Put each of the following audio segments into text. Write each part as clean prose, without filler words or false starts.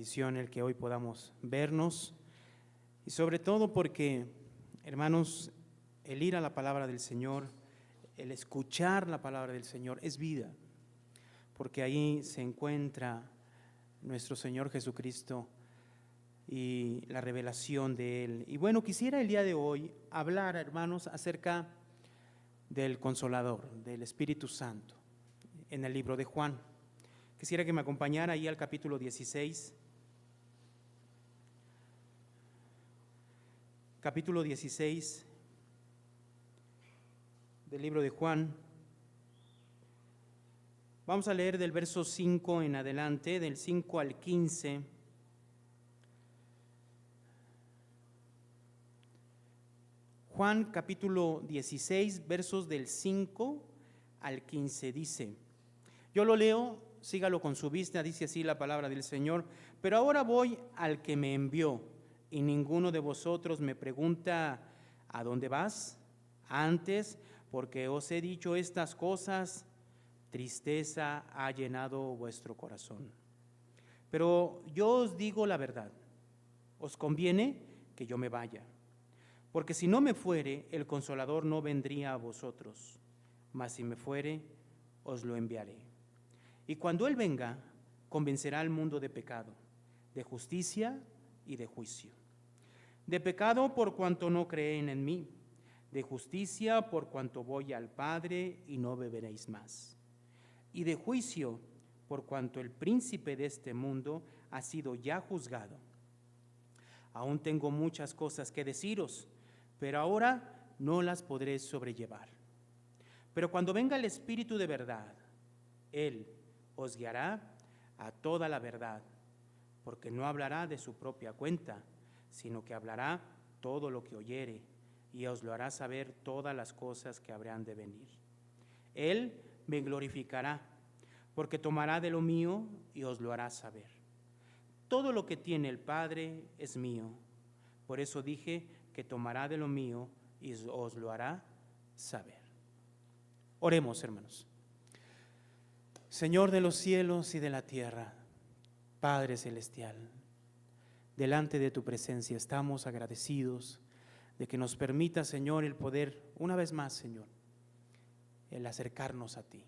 bendición el que hoy podamos vernos y sobre todo porque, hermanos, el ir a la palabra del Señor, el escuchar la palabra del Señor es vida, porque ahí se encuentra nuestro Señor Jesucristo y la revelación de Él. Y bueno, quisiera el día de hoy hablar, hermanos, acerca del Consolador, del Espíritu Santo, en el libro de Juan. Quisiera que me acompañara ahí al capítulo 16. Capítulo 16 del libro de Juan. Vamos a leer del verso 5 en adelante, del 5 al 15. Juan capítulo 16, versos del 5 al 15 dice, yo lo leo, sígalo con su vista, dice así la palabra del Señor, pero ahora voy al que me envió, y ninguno de vosotros me pregunta, ¿a dónde vas? Antes, porque os he dicho estas cosas, tristeza ha llenado vuestro corazón. Pero yo os digo la verdad, os conviene que yo me vaya, porque si no me fuere, el Consolador no vendría a vosotros, mas si me fuere, os lo enviaré. Y cuando Él venga, convencerá al mundo de pecado, de justicia y de juicio. De pecado por cuanto no creen en mí, de justicia por cuanto voy al Padre y no beberéis más, y de juicio por cuanto el príncipe de este mundo ha sido ya juzgado. Aún tengo muchas cosas que deciros, pero ahora no las podré sobrellevar. Pero cuando venga el Espíritu de verdad, Él os guiará a toda la verdad, porque no hablará de su propia cuenta, sino que hablará todo lo que oyere, y os lo hará saber todas las cosas que habrán de venir. Él me glorificará, porque tomará de lo mío y os lo hará saber. Todo lo que tiene el Padre es mío, por eso dije que tomará de lo mío y os lo hará saber. Oremos, hermanos. Señor de los cielos y de la tierra, Padre celestial, delante de tu presencia estamos agradecidos de que nos permita, Señor, el poder, una vez más, Señor, el acercarnos a ti.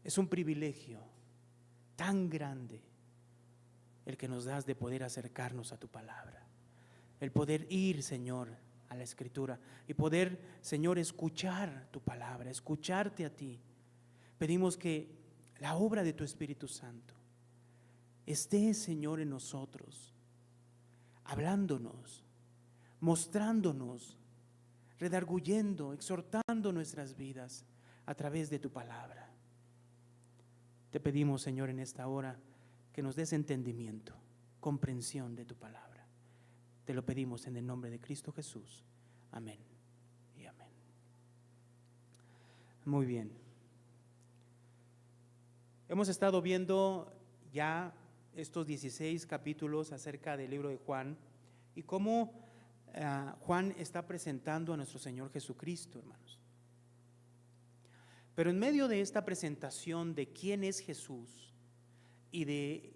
Es un privilegio tan grande el que nos das de poder acercarnos a tu palabra, el poder ir, Señor, a la Escritura y poder, Señor, escuchar tu palabra, escucharte a ti. Pedimos que la obra de tu Espíritu Santo esté, Señor, en nosotros, hablándonos, mostrándonos, redarguyendo, exhortando nuestras vidas a través de tu palabra. Te pedimos, Señor, en esta hora que nos des entendimiento, comprensión de tu palabra. Te lo pedimos en el nombre de Cristo Jesús. Amén y amén. Muy bien. Hemos estado viendo ya estos 16 capítulos acerca del libro de Juan y cómo Juan está presentando a nuestro Señor Jesucristo, hermanos. Pero en medio de esta presentación de quién es Jesús y de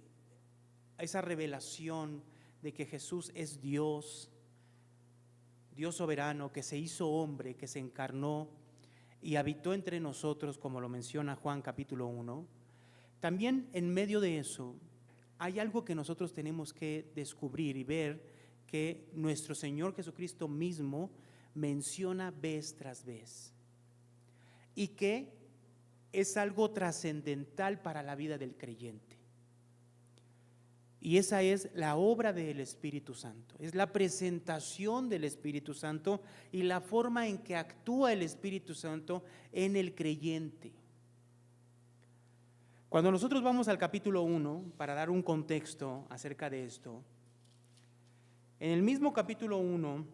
esa revelación de que Jesús es Dios, Dios soberano, que se hizo hombre, que se encarnó y habitó entre nosotros, como lo menciona Juan capítulo 1, también en medio de eso hay algo que nosotros tenemos que descubrir y ver que nuestro Señor Jesucristo mismo menciona vez tras vez y que es algo trascendental para la vida del creyente. Y esa es la obra del Espíritu Santo, es la presentación del Espíritu Santo y la forma en que actúa el Espíritu Santo en el creyente. Cuando nosotros vamos al capítulo 1, para dar un contexto acerca de esto, en el mismo capítulo 1,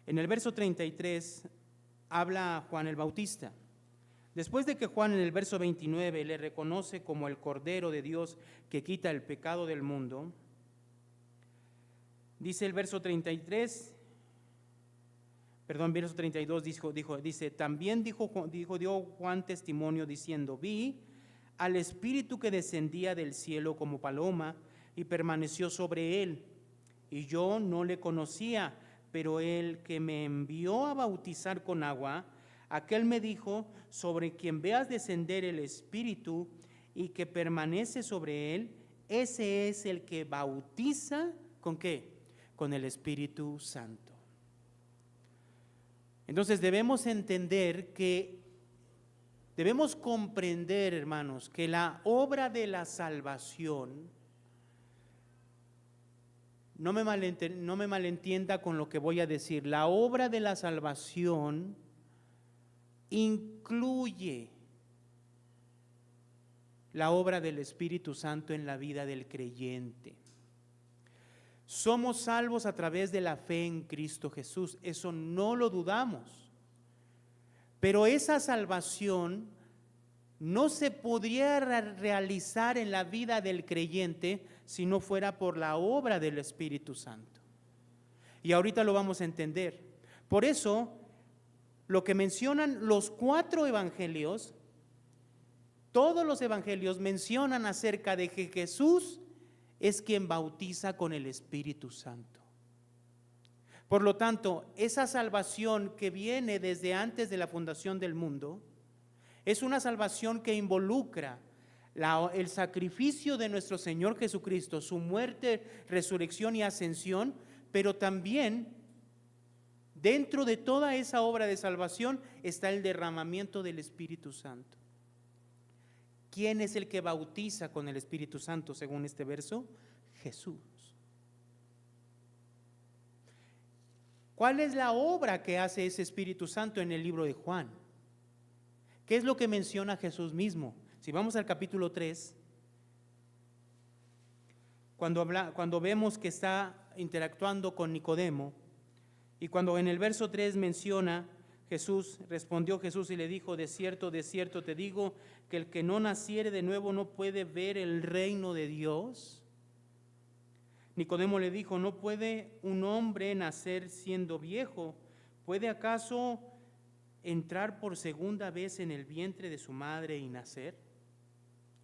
en el verso 33, habla Juan el Bautista. Después de que Juan en el verso 29 le reconoce como el Cordero de Dios que quita el pecado del mundo, dice el verso 33, Perdón, verso 32 dice, también dio Juan testimonio diciendo, vi al Espíritu que descendía del cielo como paloma y permaneció sobre él. Y yo no le conocía, pero el que me envió a bautizar con agua, aquel me dijo, sobre quien veas descender el Espíritu y que permanece sobre él, ese es el que bautiza, ¿con qué? Con el Espíritu Santo. Entonces debemos entender debemos comprender, hermanos, que la obra de la salvación, no me malentienda con lo que voy a decir, la obra de la salvación incluye la obra del Espíritu Santo en la vida del creyente. Somos salvos a través de la fe en Cristo Jesús, eso no lo dudamos. Pero esa salvación no se podría realizar en la vida del creyente si no fuera por la obra del Espíritu Santo. Y ahorita lo vamos a entender. Por eso, lo que mencionan los 4 evangelios, todos los evangelios mencionan acerca de que Jesús es quien bautiza con el Espíritu Santo. Por lo tanto, esa salvación que viene desde antes de la fundación del mundo es una salvación que involucra el sacrificio de nuestro Señor Jesucristo, su muerte, resurrección y ascensión, pero también dentro de toda esa obra de salvación está el derramamiento del Espíritu Santo. ¿Quién es el que bautiza con el Espíritu Santo según este verso? Jesús. ¿Cuál es la obra que hace ese Espíritu Santo en el libro de Juan? ¿Qué es lo que menciona Jesús mismo? Si vamos al capítulo 3, cuando vemos que está interactuando con Nicodemo, y cuando en el verso 3 menciona respondió Jesús y le dijo, de cierto te digo, que el que no naciere de nuevo no puede ver el reino de Dios. Nicodemo le dijo, ¿no puede un hombre nacer siendo viejo? ¿Puede acaso entrar por segunda vez en el vientre de su madre y nacer?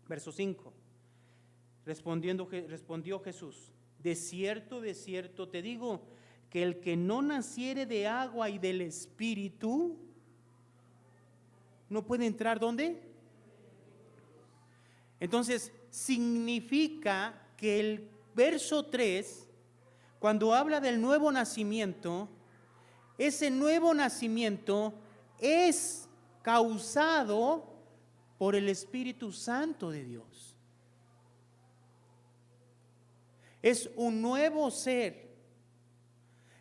Verso 5. Respondió Jesús, de cierto te digo, que el que no naciere de agua y del Espíritu, no puede entrar, ¿dónde? Entonces, significa que el verso 3, cuando habla del nuevo nacimiento, ese nuevo nacimiento es causado por el Espíritu Santo de Dios. Es un nuevo ser.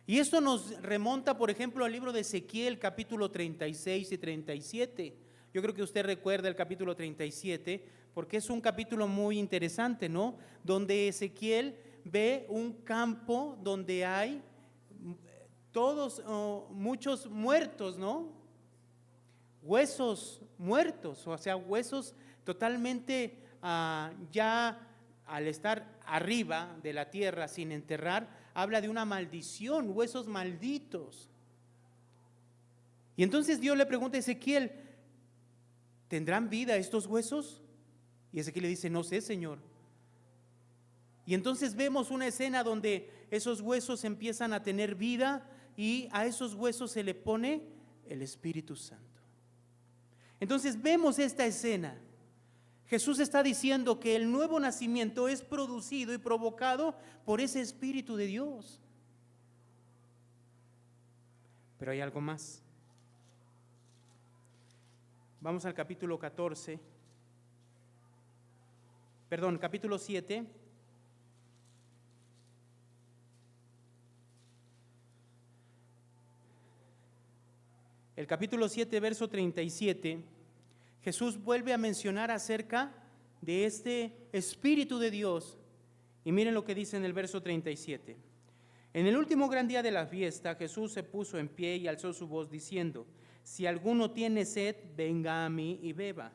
Y esto nos remonta, por ejemplo, al libro de Ezequiel, capítulo 36 y 37. Yo creo que usted recuerda el capítulo 37, porque es un capítulo muy interesante, ¿no? Donde Ezequiel ve un campo donde hay muchos muertos, ¿no? Huesos muertos, o sea, huesos totalmente ya al estar arriba de la tierra sin enterrar, habla de una maldición, huesos malditos. Y entonces Dios le pregunta a Ezequiel, ¿tendrán vida estos huesos? Y Ezequiel le dice, no sé, Señor. Y entonces vemos una escena donde esos huesos empiezan a tener vida y a esos huesos se le pone el Espíritu Santo. Entonces vemos esta escena. Jesús está diciendo que el nuevo nacimiento es producido y provocado por ese Espíritu de Dios. Pero hay algo más. Vamos al capítulo 7. El capítulo 7, verso 37. Jesús vuelve a mencionar acerca de este Espíritu de Dios. Y miren lo que dice en el verso 37. En el último gran día de la fiesta, Jesús se puso en pie y alzó su voz diciendo, si alguno tiene sed, venga a mí y beba.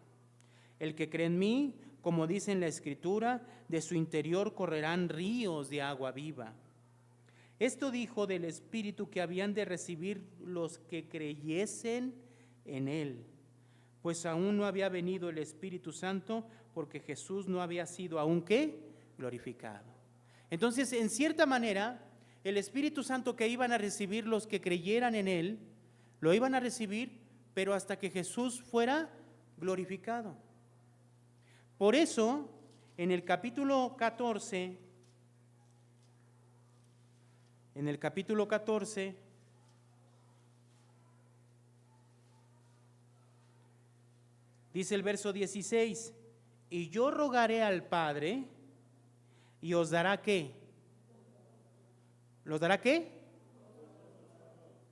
El que cree en mí, como dice en la Escritura, de su interior correrán ríos de agua viva. Esto dijo del Espíritu que habían de recibir los que creyesen en Él, pues aún no había venido el Espíritu Santo, porque Jesús no había sido aún ¿qué? Glorificado. Entonces, en cierta manera, el Espíritu Santo que iban a recibir los que creyeran en Él, lo iban a recibir, pero hasta que Jesús fuera glorificado. Por eso, en el capítulo 14, dice el verso 16, y yo rogaré al Padre y os dará ¿qué? ¿Los dará qué?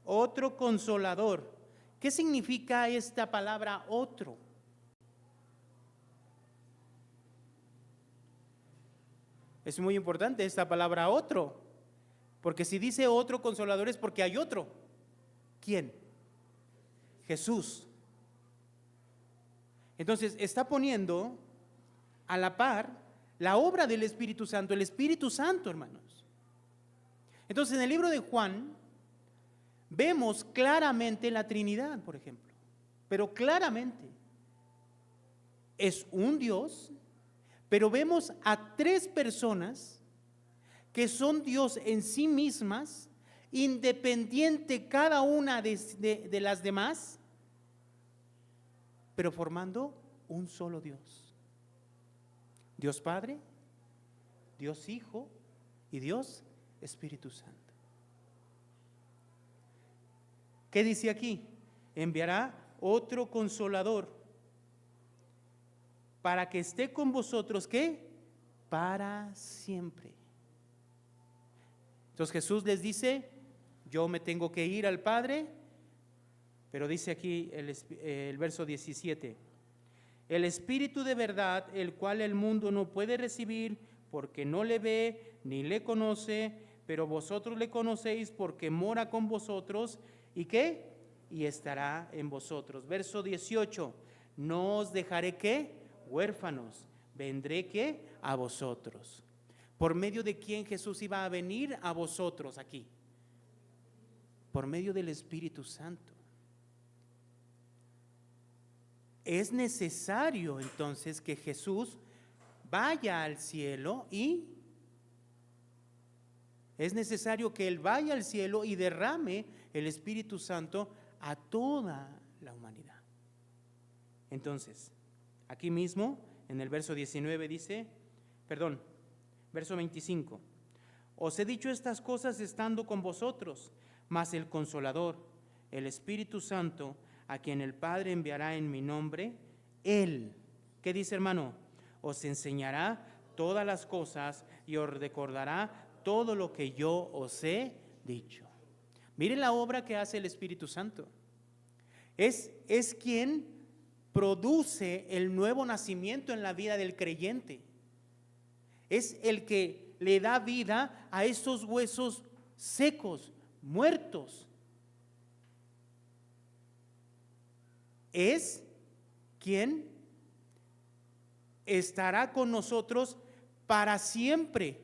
Otro consolador. ¿Qué significa esta palabra otro? Es muy importante esta palabra otro, porque si dice otro consolador es porque hay otro. ¿Quién? Jesús. Entonces está poniendo a la par la obra del Espíritu Santo, el Espíritu Santo, hermanos. Entonces en el libro de Juan vemos claramente la Trinidad, por ejemplo, pero claramente es un Dios, pero vemos a tres personas que son Dios en sí mismas, independiente cada una de las demás, pero formando un solo Dios. Dios Padre, Dios Hijo y Dios Espíritu Santo. ¿Qué dice aquí? Enviará otro consolador para que esté con vosotros, ¿qué? Para siempre. Entonces Jesús les dice, yo me tengo que ir al Padre, pero dice aquí el verso 17, el Espíritu de verdad, el cual el mundo no puede recibir porque no le ve ni le conoce, pero vosotros le conocéis porque mora con vosotros. ¿Y qué? Y estará en vosotros. Verso 18, no os dejaré ¿qué? Huérfanos, vendré ¿qué? A vosotros. ¿Por medio de quién Jesús iba a venir a vosotros aquí? Por medio del Espíritu Santo. Es necesario entonces que Jesús vaya al cielo y es necesario que Él vaya al cielo y derrame el Espíritu Santo a toda la humanidad. Entonces, aquí mismo en el verso 19 dice, verso 25, os he dicho estas cosas estando con vosotros, mas el Consolador, el Espíritu Santo, a quien el Padre enviará en mi nombre, Él, ¿qué dice, hermano? Os enseñará todas las cosas y os recordará todo lo que yo os he dicho. Miren la obra que hace el Espíritu Santo. Es quien produce el nuevo nacimiento en la vida del creyente. Es el que le da vida a estos huesos secos, muertos. Es quien estará con nosotros para siempre.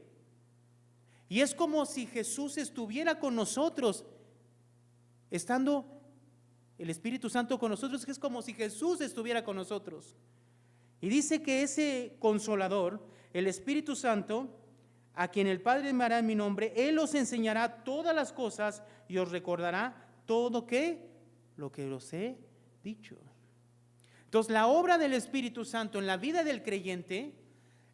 Y es como si Jesús estuviera con nosotros, estando el Espíritu Santo con nosotros, que es como si Jesús estuviera con nosotros. Y dice que ese Consolador, el Espíritu Santo, a quien el Padre enviará en mi nombre, Él os enseñará todas las cosas y os recordará todo lo que os he dicho. Entonces la obra del Espíritu Santo en la vida del creyente,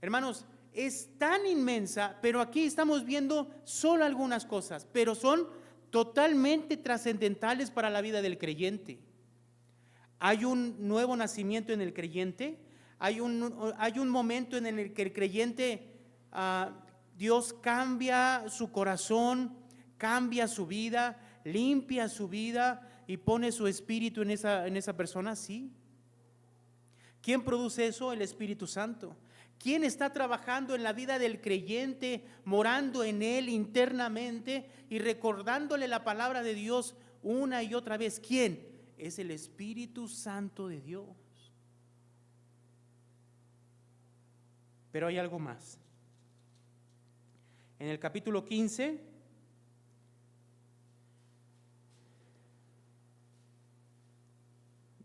hermanos, es tan inmensa, pero aquí estamos viendo solo algunas cosas, pero son totalmente trascendentales para la vida del creyente. Hay un nuevo nacimiento en el creyente, hay un momento en el que el creyente, Dios cambia su corazón, cambia su vida, limpia su vida y pone su espíritu en esa persona, sí. ¿Quién produce eso? El Espíritu Santo. ¿Quién está trabajando en la vida del creyente, morando en él internamente y recordándole la palabra de Dios una y otra vez? ¿Quién? Es el Espíritu Santo de Dios. Pero hay algo más. En el capítulo 15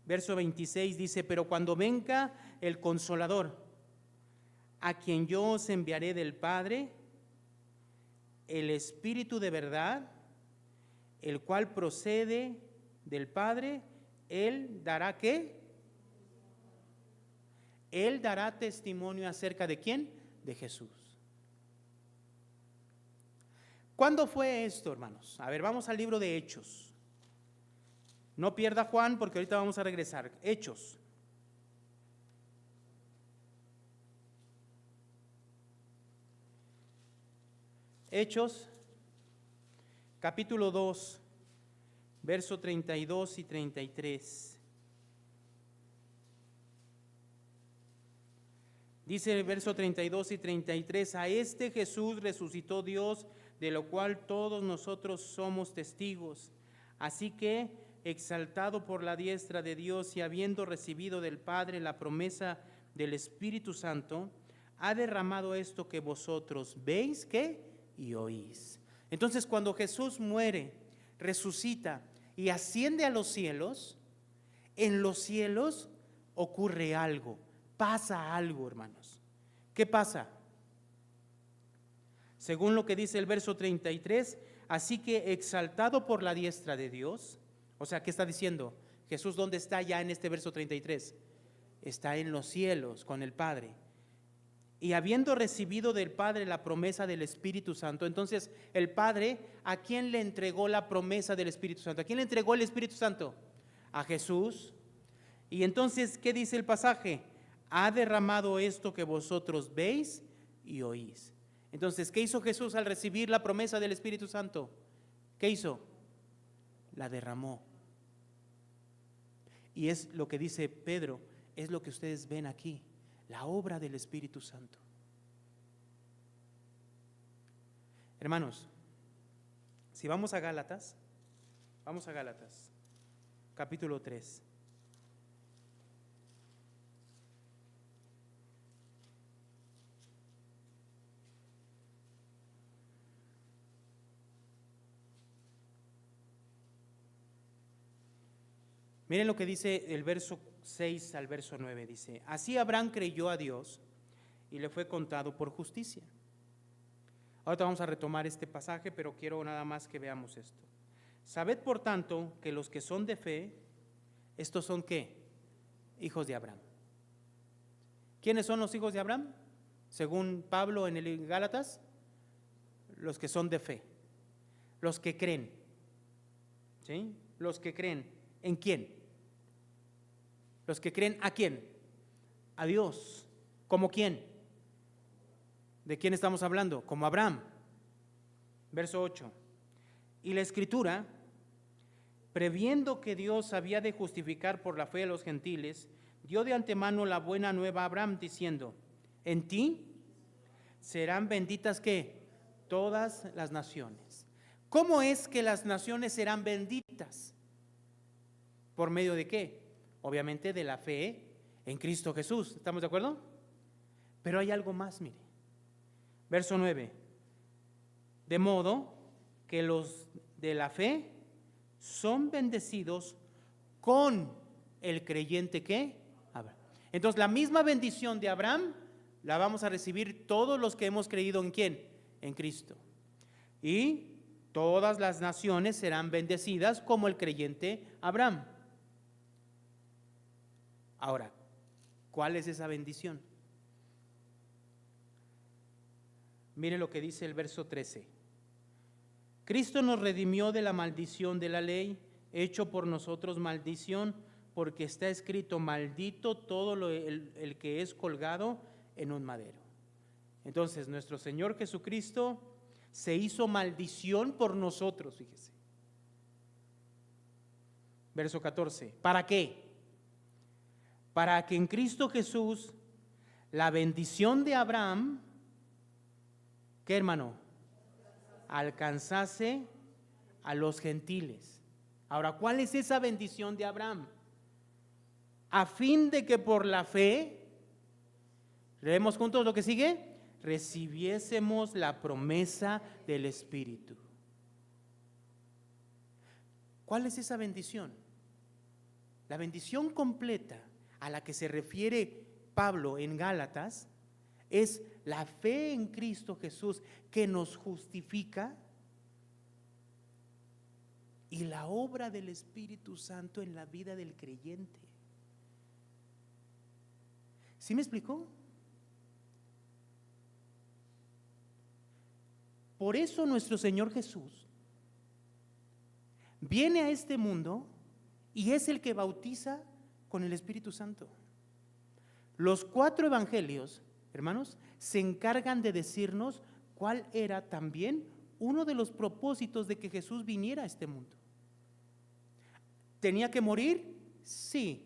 Verso 26 dice, pero cuando venga el Consolador, a quien yo os enviaré del Padre, el Espíritu de verdad, el cual procede del Padre, Él dará ¿qué? Él dará testimonio acerca de ¿quién? De Jesús. ¿Cuándo fue esto, hermanos? A ver, vamos al libro de Hechos. No pierda Juan porque ahorita vamos a regresar. Hechos. Hechos, capítulo 2, verso 32 y 33. Dice el verso 32 y 33, a este Jesús resucitó Dios, de lo cual todos nosotros somos testigos. Así que, exaltado por la diestra de Dios y habiendo recibido del Padre la promesa del Espíritu Santo, ha derramado esto que vosotros veis, ¿qué? Y oís. Entonces, cuando Jesús muere, resucita y asciende a los cielos, en los cielos ocurre algo, pasa algo, hermanos. ¿Qué pasa? Según lo que dice el verso 33, así que exaltado por la diestra de Dios, o sea, ¿qué está diciendo? Jesús, ¿dónde está ya en este verso 33? Está en los cielos con el Padre. Y habiendo recibido del Padre la promesa del Espíritu Santo, entonces el Padre, ¿a quién le entregó la promesa del Espíritu Santo? ¿A quién le entregó el Espíritu Santo? A Jesús. Y entonces, ¿qué dice el pasaje? Ha derramado esto que vosotros veis y oís. Entonces, ¿qué hizo Jesús al recibir la promesa del Espíritu Santo? ¿Qué hizo? La derramó. Y es lo que dice Pedro, es lo que ustedes ven aquí, la obra del Espíritu Santo. Hermanos, si vamos a Gálatas, capítulo 3. Miren lo que dice el verso 6 al verso 9, dice, así Abraham creyó a Dios y le fue contado por justicia. Ahora vamos a retomar este pasaje, pero quiero nada más que veamos esto. Sabed por tanto que los que son de fe, estos son ¿qué? Hijos de Abraham. ¿Quiénes son los hijos de Abraham? Según Pablo en el Gálatas, los que son de fe, los que creen. ¿Sí? Los que creen. ¿En quién? Los que creen ¿a quién? A Dios. ¿Como quién? ¿De quién estamos hablando? Como Abraham. Verso 8. Y la Escritura, previendo que Dios había de justificar por la fe a los gentiles, dio de antemano la buena nueva a Abraham, diciendo, en ti serán benditas ¿qué? Todas las naciones. ¿Cómo es que las naciones serán benditas? ¿Por medio de qué? Obviamente de la fe en Cristo Jesús. ¿Estamos de acuerdo? Pero hay algo más, mire. Verso 9. De modo que los de la fe son bendecidos con el creyente que Abraham. Entonces la misma bendición de Abraham la vamos a recibir todos los que hemos creído en ¿quién? En Cristo. Y todas las naciones serán bendecidas como el creyente Abraham. Ahora, ¿cuál es esa bendición? Mire lo que dice el verso 13. Cristo nos redimió de la maldición de la ley, hecho por nosotros maldición, porque está escrito, maldito todo el que es colgado en un madero. Entonces, nuestro Señor Jesucristo se hizo maldición por nosotros, fíjese. Verso 14. ¿Para qué? Para que en Cristo Jesús la bendición de Abraham, ¿qué hermano? Alcanzase a los gentiles. Ahora, ¿cuál es esa bendición de Abraham? A fin de que por la fe, leemos juntos lo que sigue, recibiésemos la promesa del Espíritu. ¿Cuál es esa bendición? La bendición completa a la que se refiere Pablo en Gálatas es la fe en Cristo Jesús que nos justifica y la obra del Espíritu Santo en la vida del creyente. ¿Sí me explicó? Por eso nuestro Señor Jesús viene a este mundo y es el que bautiza con el Espíritu Santo. Los 4 evangelios, hermanos, se encargan de decirnos cuál era también uno de los propósitos de que Jesús viniera a este mundo. ¿Tenía que morir? Sí.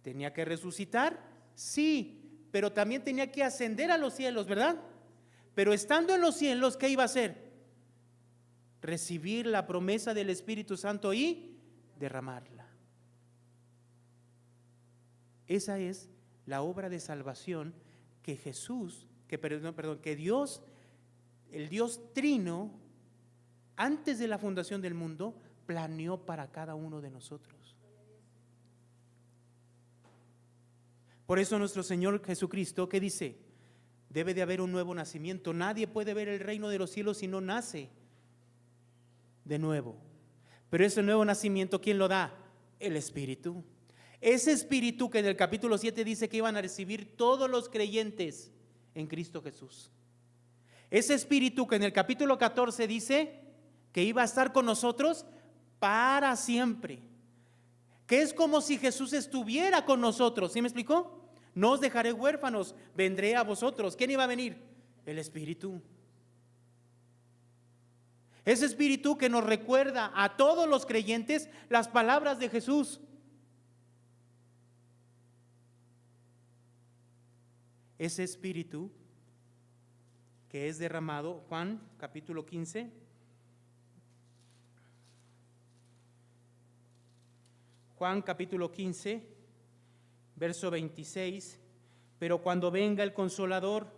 ¿Tenía que resucitar? Sí. Pero también tenía que ascender a los cielos, ¿verdad? Pero estando en los cielos, ¿qué iba a hacer? Recibir la promesa del Espíritu Santo y derramarla. Esa es la obra de salvación que que Dios, el Dios Trino, antes de la fundación del mundo, planeó para cada uno de nosotros. Por eso nuestro Señor Jesucristo, ¿qué dice? Debe de haber un nuevo nacimiento. Nadie puede ver el reino de los cielos si no nace de nuevo. Pero ese nuevo nacimiento, ¿quién lo da? El Espíritu. Ese Espíritu que en el capítulo 7 dice que iban a recibir todos los creyentes en Cristo Jesús. Ese Espíritu que en el capítulo 14 dice que iba a estar con nosotros para siempre. Que es como si Jesús estuviera con nosotros. ¿Sí me explicó? No os dejaré huérfanos, vendré a vosotros. ¿Quién iba a venir? El Espíritu. Ese Espíritu que nos recuerda a todos los creyentes las palabras de Jesús. Ese Espíritu que es derramado, Juan capítulo 15. Juan capítulo 15, verso 26. Pero cuando venga el Consolador,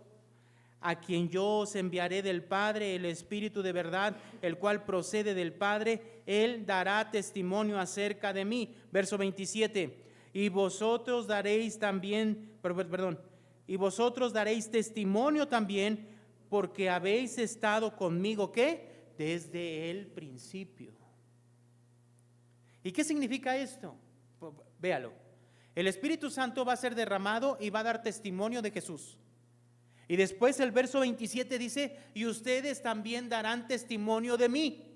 a quien yo os enviaré del Padre, el Espíritu de verdad, el cual procede del Padre, Él dará testimonio acerca de mí. Verso 27. Y vosotros daréis testimonio también, porque habéis estado conmigo, ¿qué? Desde el principio. ¿Y qué significa esto? Véalo. El Espíritu Santo va a ser derramado y va a dar testimonio de Jesús. Y después el verso 27 dice, y ustedes también darán testimonio de mí.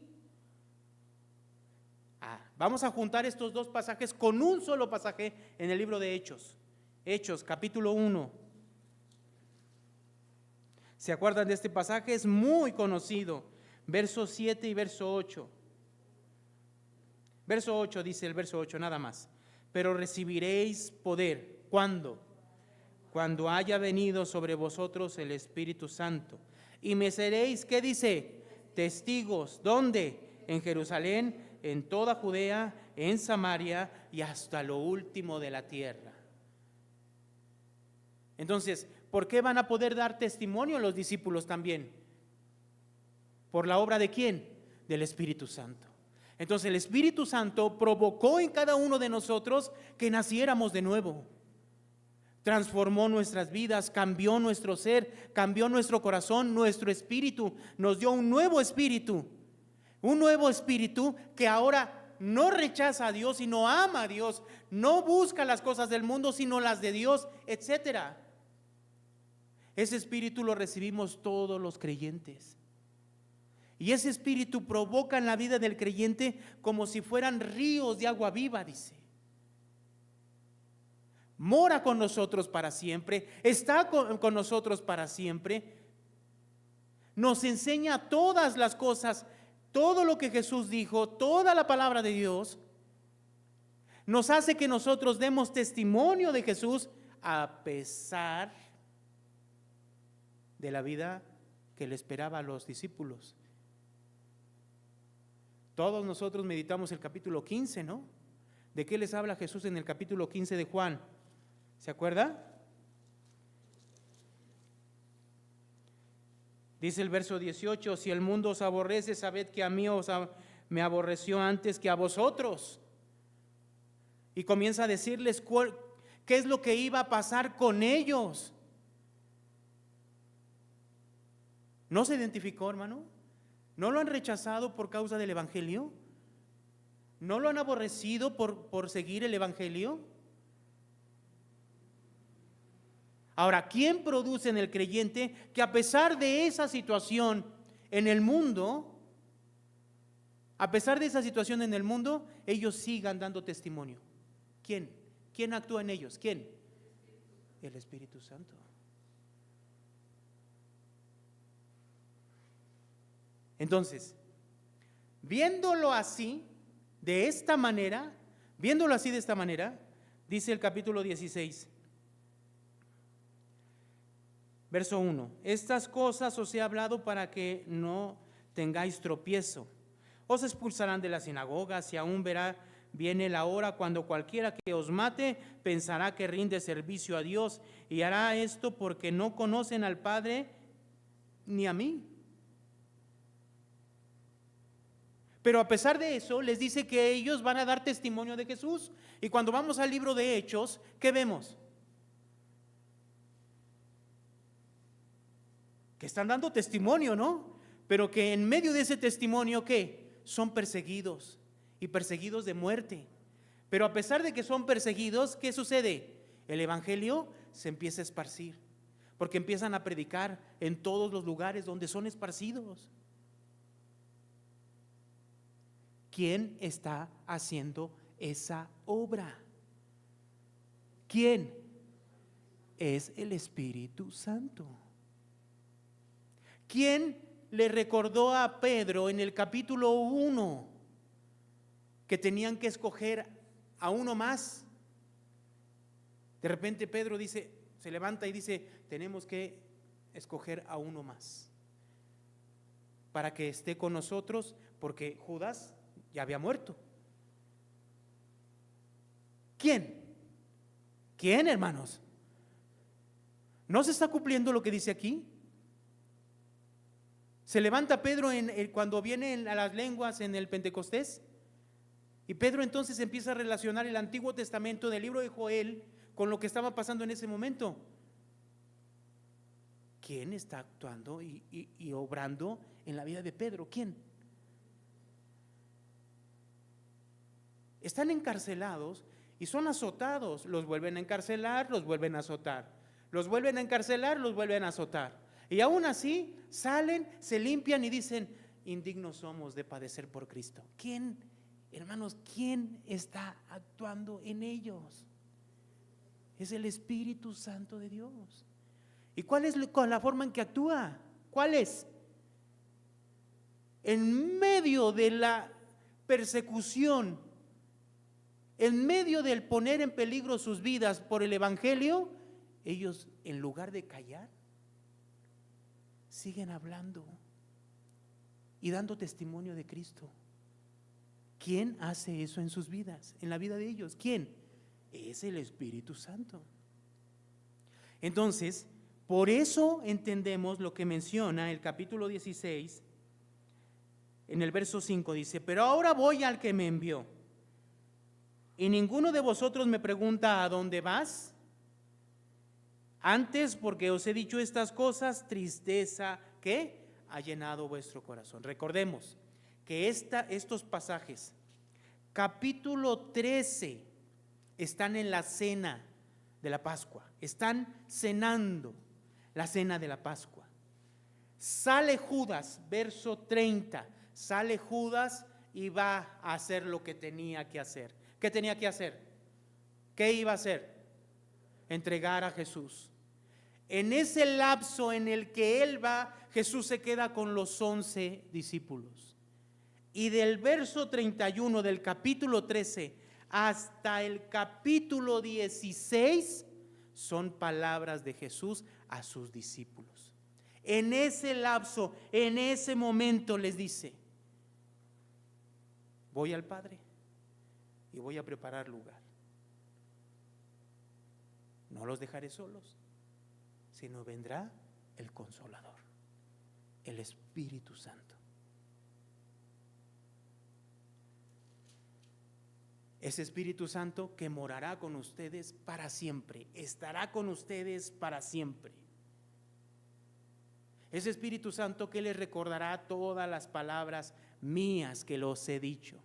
Vamos a juntar estos dos pasajes con un solo pasaje en el libro de Hechos. Hechos, capítulo 1. ¿Se acuerdan de este pasaje? Es muy conocido. Verso 7 y verso 8. Verso 8 dice el verso 8, nada más. Pero recibiréis poder. ¿Cuándo? Cuando haya venido sobre vosotros el Espíritu Santo. Y me seréis, ¿qué dice? Testigos. ¿Dónde? En Jerusalén, en toda Judea, en Samaria y hasta lo último de la tierra. Entonces, ¿por qué van a poder dar testimonio los discípulos también? ¿Por la obra de quién? Del Espíritu Santo. Entonces el Espíritu Santo provocó en cada uno de nosotros que naciéramos de nuevo. Transformó nuestras vidas, cambió nuestro ser, cambió nuestro corazón, nuestro espíritu, nos dio un nuevo espíritu que ahora no rechaza a Dios, sino ama a Dios, no busca las cosas del mundo, sino las de Dios, etcétera. Ese espíritu lo recibimos todos los creyentes. Y ese espíritu provoca en la vida del creyente como si fueran ríos de agua viva, dice. Mora con nosotros para siempre, está con nosotros para siempre. Nos enseña todas las cosas, todo lo que Jesús dijo, toda la palabra de Dios. Nos hace que nosotros demos testimonio de Jesús a pesar de la vida que le esperaba a los discípulos. Todos nosotros meditamos el capítulo 15, ¿no? ¿De qué les habla Jesús en el capítulo 15 de Juan? ¿Se acuerda? Dice el verso 18, si el mundo os aborrece, sabed que a mí me aborreció antes que a vosotros. y comienza a decirles qué es lo que iba a pasar con ellos. ¿No se identificó, hermano? ¿No lo han rechazado por causa del evangelio? ¿No lo han aborrecido por seguir el evangelio? Ahora, ¿quién produce en el creyente que a pesar de esa situación en el mundo, ellos sigan dando testimonio? ¿Quién? ¿Quién actúa en ellos? ¿Quién? El Espíritu Santo. Entonces, viéndolo así, de esta manera, dice el capítulo 16, verso 1: estas cosas os he hablado para que no tengáis tropiezo. Os expulsarán de las sinagogas y aún viene la hora cuando cualquiera que os mate pensará que rinde servicio a Dios, y hará esto porque no conocen al Padre ni a mí. Pero a pesar de eso, les dice que ellos van a dar testimonio de Jesús. Y cuando vamos al libro de Hechos, ¿qué vemos? Que están dando testimonio, ¿no? Pero que en medio de ese testimonio, ¿qué? Son perseguidos, y perseguidos de muerte. Pero a pesar de que son perseguidos, ¿qué sucede? El evangelio se empieza a esparcir, porque empiezan a predicar en todos los lugares donde son esparcidos. ¿Quién está haciendo esa obra? ¿Quién? Es el Espíritu Santo. ¿Quién le recordó a Pedro en el capítulo 1 que tenían que escoger a uno más? De repente Pedro se levanta y dice: tenemos que escoger a uno más para que esté con nosotros, porque Judas ya había muerto. ¿Quién? ¿Quién, hermanos? ¿No se está cumpliendo lo que dice aquí? Se levanta Pedro cuando vienen a las lenguas en el Pentecostés, y Pedro entonces empieza a relacionar el Antiguo Testamento del libro de Joel con lo que estaba pasando en ese momento. ¿Quién está actuando y obrando en la vida de Pedro? ¿Quién? Están encarcelados y son azotados. Los vuelven a encarcelar, los vuelven a azotar. Los vuelven a encarcelar, los vuelven a azotar. Y aún así salen, se limpian y dicen: indignos somos de padecer por Cristo. ¿Quién, hermanos, quién está actuando en ellos? Es el Espíritu Santo de Dios. ¿Y cuál es la forma en que actúa? ¿Cuál es? En medio de la persecución, en medio del poner en peligro sus vidas por el evangelio, ellos, en lugar de callar, siguen hablando y dando testimonio de Cristo. ¿Quién hace eso en sus vidas, en la vida de ellos? ¿Quién? Es el Espíritu Santo. Entonces, por eso entendemos lo que menciona el capítulo 16, en el verso 5 dice: pero ahora voy al que me envió, y ninguno de vosotros me pregunta: ¿a dónde vas? Antes, porque os he dicho estas cosas, tristeza que ha llenado vuestro corazón. Recordemos que estos pasajes, capítulo 13, están en la cena de la Pascua. Están cenando la cena de la Pascua. Sale Judas, verso 30. Sale Judas y va a hacer lo que tenía que hacer. ¿Qué tenía que hacer? ¿Qué iba a hacer? Entregar a Jesús. En ese lapso en el que él va, Jesús se queda con los 11 discípulos. Y del verso 31 del capítulo 13 hasta el capítulo 16 son palabras de Jesús a sus discípulos. En ese lapso, en ese momento les dice: voy al Padre y voy a preparar lugar. No los dejaré solos, sino vendrá el Consolador, el Espíritu Santo. Ese Espíritu Santo que morará con ustedes para siempre, estará con ustedes para siempre. Ese Espíritu Santo que les recordará todas las palabras mías que los he dicho.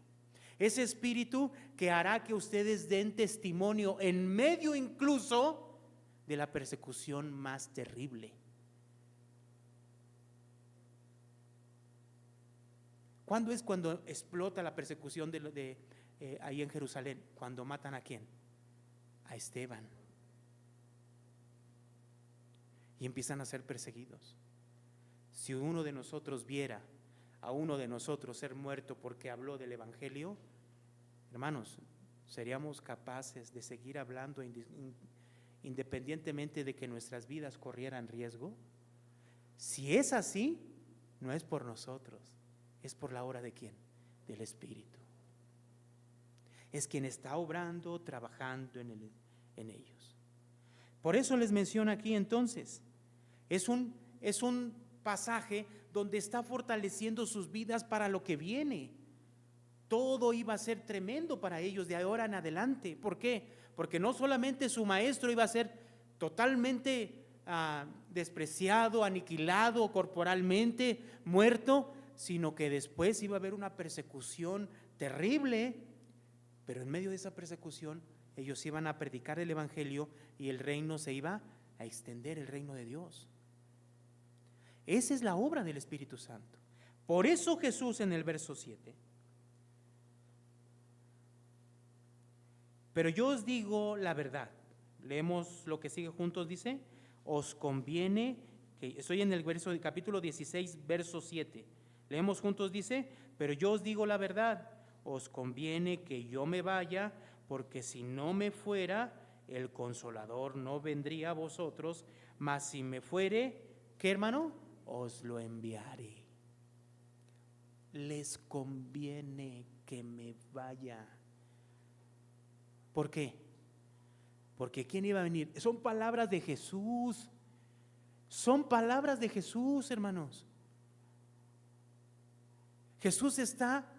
Ese Espíritu que hará que ustedes den testimonio en medio incluso de la persecución más terrible. ¿Cuándo es cuando explota la persecución ahí en Jerusalén? Cuando matan ¿a quién? A Esteban. Y empiezan a ser perseguidos. Si uno de nosotros viera a uno de nosotros ser muerto porque habló del Evangelio, hermanos, seríamos capaces de seguir hablando independientemente de que nuestras vidas corrieran riesgo. Si es así, no es por nosotros, es por la obra de ¿quién? Del Espíritu. Es quien está obrando, trabajando en ellos. Por eso les menciono aquí entonces, es un pasaje donde está fortaleciendo sus vidas para lo que viene. Todo iba a ser tremendo para ellos de ahora en adelante. ¿Por qué? Porque no solamente su maestro iba a ser totalmente despreciado, aniquilado corporalmente, muerto, sino que después iba a haber una persecución terrible. Pero en medio de esa persecución ellos iban a predicar el Evangelio y el reino se iba a extender, el reino de Dios. Esa es la obra del Espíritu Santo. Por eso Jesús en el verso 7: pero yo os digo la verdad. Leemos lo que sigue juntos, dice: os conviene, que estoy en el verso del capítulo 16, verso 7. Leemos juntos, dice: pero yo os digo la verdad, os conviene que yo me vaya, porque si no me fuera, el Consolador no vendría a vosotros, mas si me fuere, ¿qué, hermano? Os lo enviaré. Les conviene que me vaya. ¿Por qué? Porque ¿quién iba a venir? Son palabras de Jesús. Son palabras de Jesús, hermanos. Jesús está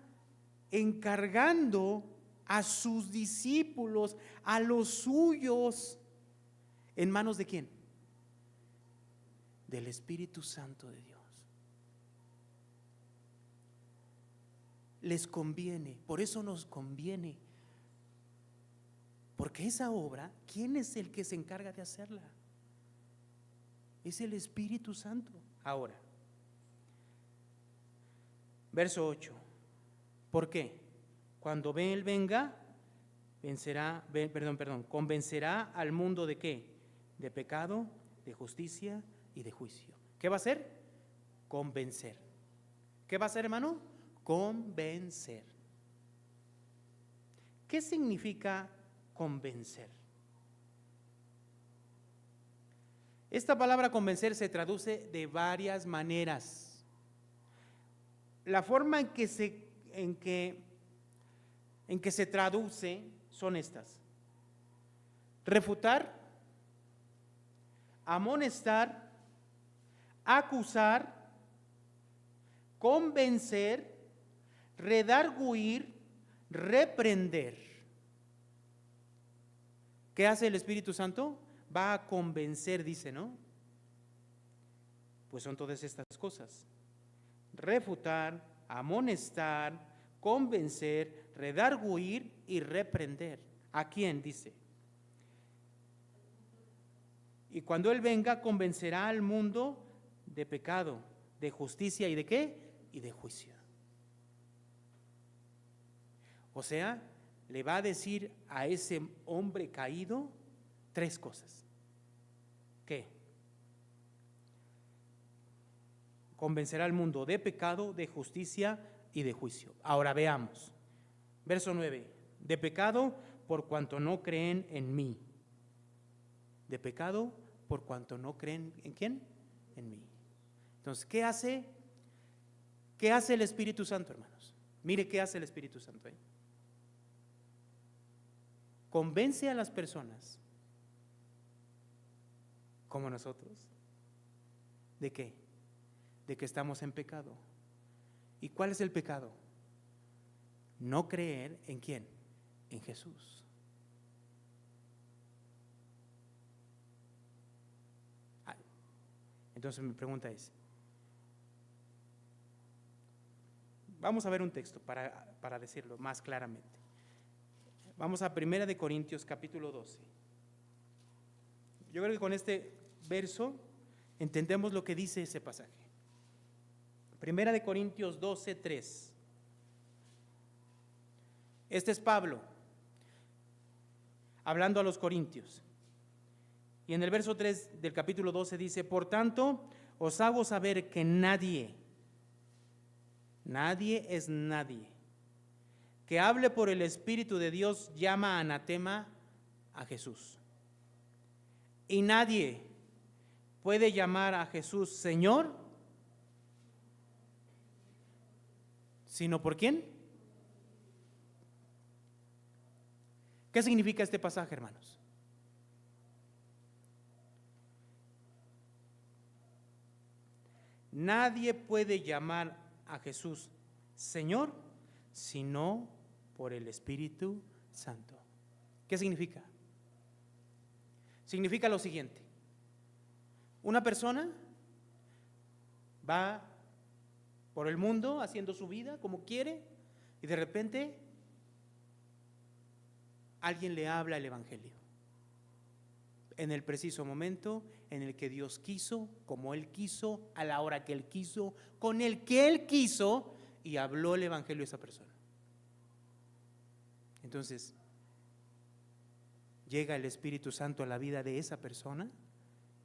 encargando a sus discípulos, a los suyos, ¿en manos de quién? Del Espíritu Santo de Dios. Les conviene, por eso nos conviene. Porque esa obra, ¿quién es el que se encarga de hacerla? Es el Espíritu Santo. Ahora, verso 8. ¿Por qué? Cuando Él venga, convencerá al mundo ¿de qué? De pecado, de justicia y de juicio. ¿Qué va a hacer? Convencer. ¿Qué va a hacer, hermano? Convencer. ¿Qué significa convencer? Esta palabra convencer se traduce de varias maneras. La forma en que se traduce son estas: refutar, amonestar, acusar, convencer, redarguir, reprender. ¿Qué hace el Espíritu Santo? Va a convencer, dice, ¿no? Pues son todas estas cosas: refutar, amonestar, convencer, redarguir y reprender. ¿A quién? Dice. Y cuando Él venga, convencerá al mundo de pecado, de justicia y ¿de qué? Y de juicio. O sea, le va a decir a ese hombre caído tres cosas. ¿Qué? Convencerá al mundo de pecado, de justicia y de juicio. Ahora veamos. Verso 9. De pecado por cuanto no creen en mí. De pecado por cuanto no creen ¿en quién? En mí. Entonces, ¿qué hace? ¿Qué hace el Espíritu Santo, hermanos? Mire qué hace el Espíritu Santo ahí. Convence a las personas, como nosotros, ¿de qué? De que estamos en pecado. ¿Y cuál es el pecado? No creer ¿en quién? en Jesús. Entonces mi pregunta es, vamos a ver un texto para decirlo más claramente. Vamos a 1 de Corintios capítulo 12. Yo creo que con este verso entendemos lo que dice ese pasaje. 1 de Corintios 12, 3. Este es Pablo hablando a los corintios. Y en el verso 3 del capítulo 12 dice: por tanto, os hago saber que nadie es nadie que hable por el Espíritu de Dios llama anatema a Jesús. Y nadie puede llamar a Jesús Señor, sino ¿por quién? ¿Qué significa este pasaje, hermanos? Nadie puede llamar a Jesús Señor sino por el Espíritu Santo. ¿Qué significa? Significa lo siguiente: una persona va por el mundo haciendo su vida como quiere y de repente alguien le habla el Evangelio en el preciso momento en el que Dios quiso, como Él quiso, a la hora que Él quiso, con el que Él quiso, y habló el Evangelio a esa persona. Entonces, llega el Espíritu Santo a la vida de esa persona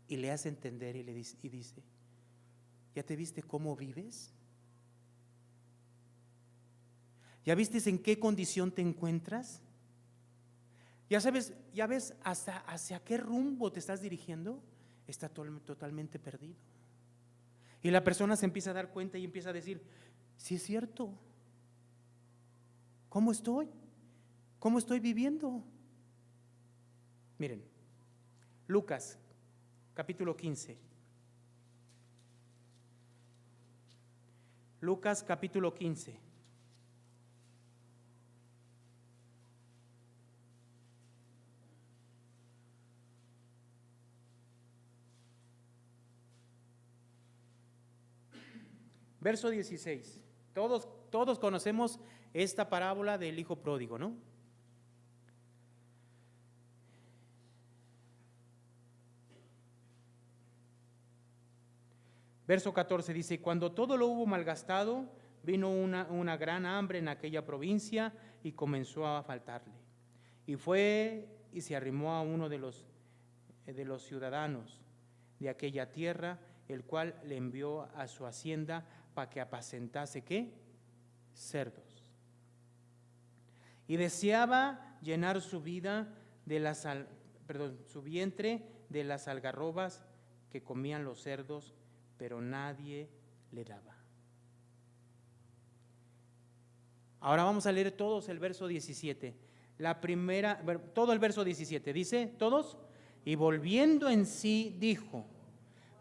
y le hace entender y le dice: ¿ya te viste cómo vives? ¿Ya viste en qué condición te encuentras? ¿Ya ves hacia qué rumbo te estás dirigiendo? Está totalmente perdido. Y la persona se empieza a dar cuenta y empieza a decir: sí es cierto, ¿cómo estoy? ¿Cómo estoy viviendo? Miren, Lucas capítulo 15. Lucas capítulo 15. Verso 16. Todos conocemos esta parábola del hijo pródigo, ¿no? Verso 14 dice: cuando todo lo hubo malgastado, vino una gran hambre en aquella provincia y comenzó a faltarle. Y fue y se arrimó a uno de los ciudadanos de aquella tierra, el cual le envió a su hacienda para que apacentase ¿qué? Cerdos. Y deseaba llenar su vida su vientre de las algarrobas que comían los cerdos, pero nadie le daba. Ahora vamos a leer todos el verso 17. Todo el verso 17 dice, ¿todos? Y volviendo en sí dijo: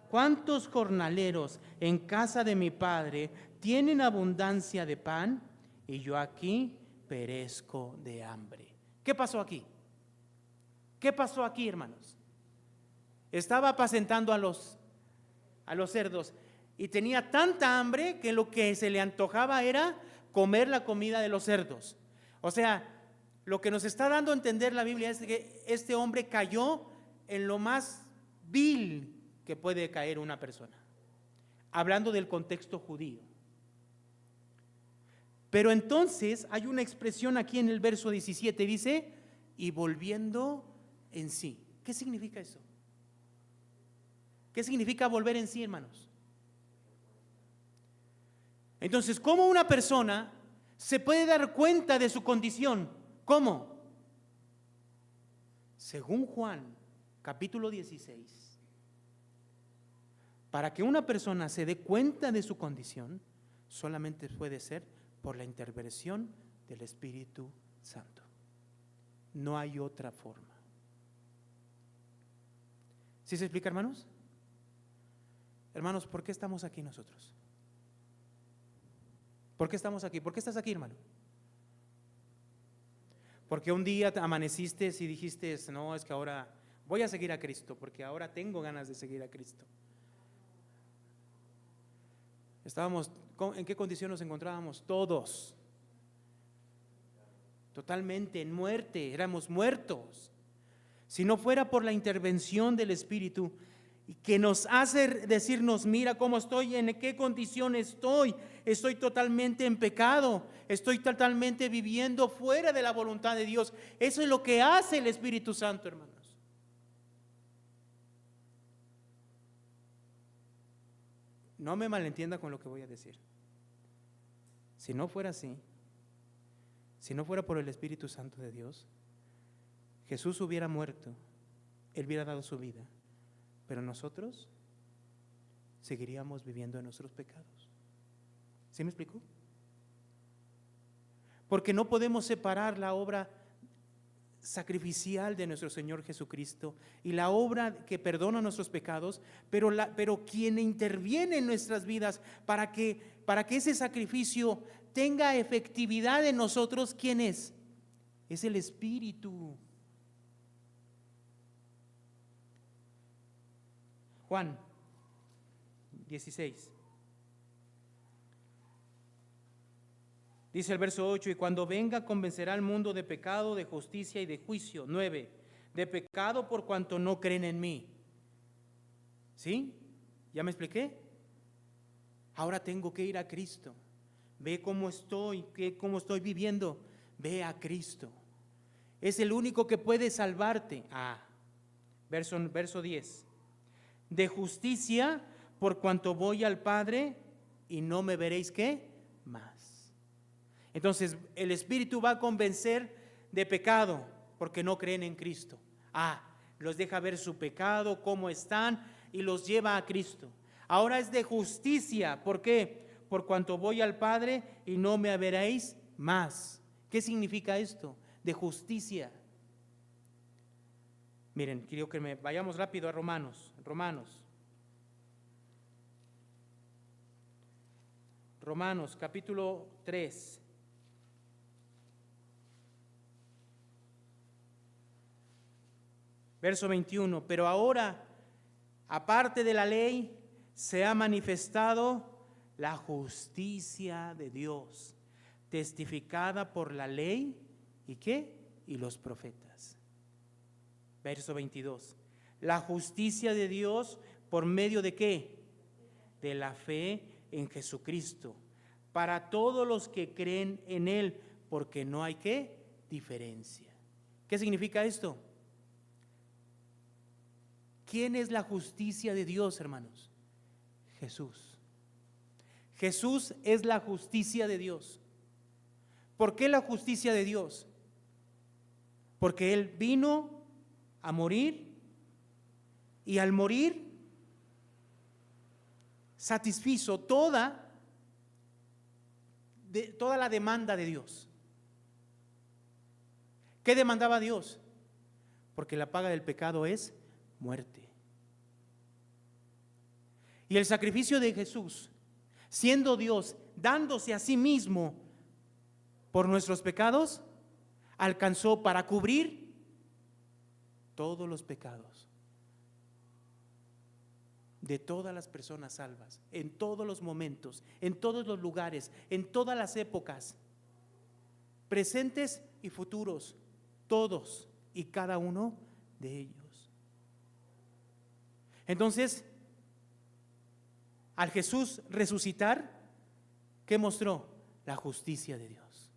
¿cuántos jornaleros en casa de mi padre tienen abundancia de pan y yo aquí perezco de hambre? ¿Qué pasó aquí? ¿Qué pasó aquí, hermanos? Estaba apacentando a los cerdos y tenía tanta hambre que lo que se le antojaba era comer la comida de los cerdos. O sea, lo que nos está dando a entender la Biblia es que este hombre cayó en lo más vil que puede caer una persona, hablando del contexto judío. Pero entonces hay una expresión aquí en el verso 17, dice: y volviendo en sí. ¿Qué significa eso? ¿Qué significa volver en sí, hermanos? Entonces, ¿cómo una persona se puede dar cuenta de su condición? ¿Cómo? Según Juan, capítulo 16, para que una persona se dé cuenta de su condición, solamente puede ser por la intervención del Espíritu Santo. No hay otra forma. ¿Sí se explica, hermanos? Hermanos, ¿por qué estamos aquí nosotros? ¿Por qué estamos aquí? ¿Por qué estás aquí, hermano? Porque un día te amaneciste y dijiste, no, es que ahora voy a seguir a Cristo, porque ahora tengo ganas de seguir a Cristo. ¿En qué condición nos encontrábamos? Todos. Totalmente en muerte, éramos muertos. Si no fuera por la intervención del Espíritu, que nos hace decirnos, mira cómo estoy, en qué condición estoy totalmente en pecado, estoy totalmente viviendo fuera de la voluntad de Dios. Eso es lo que hace el Espíritu Santo, hermanos. No me malentienda con lo que voy a decir. Si no fuera así, si no fuera por el Espíritu Santo de Dios, Jesús hubiera muerto, Él hubiera dado su vida, pero nosotros seguiríamos viviendo en nuestros pecados. ¿Sí me explicó? Porque no podemos separar la obra sacrificial de nuestro Señor Jesucristo y la obra que perdona nuestros pecados, pero quien interviene en nuestras vidas para que ese sacrificio tenga efectividad en nosotros, ¿quién es? Es el Espíritu. Juan 16. Dice el verso 8, y cuando venga convencerá al mundo de pecado, de justicia y de juicio. 9, de pecado por cuanto no creen en mí. ¿Sí? ¿Ya me expliqué? Ahora tengo que ir a Cristo. Ve cómo estoy viviendo. Ve a Cristo. Es el único que puede salvarte. Verso 10. De justicia por cuanto voy al Padre y no me veréis, ¿qué? Más. Entonces el Espíritu va a convencer de pecado porque no creen en Cristo. Los deja ver su pecado, cómo están, y los lleva a Cristo. Ahora es de justicia. ¿Por qué? Por cuanto voy al Padre y no me veréis más. ¿Qué significa esto? De justicia. Miren, quiero que vayamos rápido a Romanos. Romanos capítulo 3. Verso 21, pero ahora, aparte de la ley, se ha manifestado la justicia de Dios, testificada por la ley, ¿y qué? Y los profetas. Verso 22, la justicia de Dios por medio de ¿qué? De la fe en Jesucristo, para todos los que creen en Él, porque no hay ¿qué? Diferencia. ¿Qué significa esto? ¿Quién es la justicia de Dios, hermanos? Jesús. Jesús es la justicia de Dios. ¿Por qué la justicia de Dios? Porque Él vino a morir y al morir satisfizo toda la demanda de Dios. ¿Qué demandaba Dios? Porque la paga del pecado es muerte. Y el sacrificio de Jesús, siendo Dios, dándose a sí mismo por nuestros pecados, alcanzó para cubrir todos los pecados de todas las personas salvas, en todos los momentos, en todos los lugares, en todas las épocas, presentes y futuros, todos y cada uno de ellos. Entonces, al Jesús resucitar, ¿qué mostró? La justicia de Dios.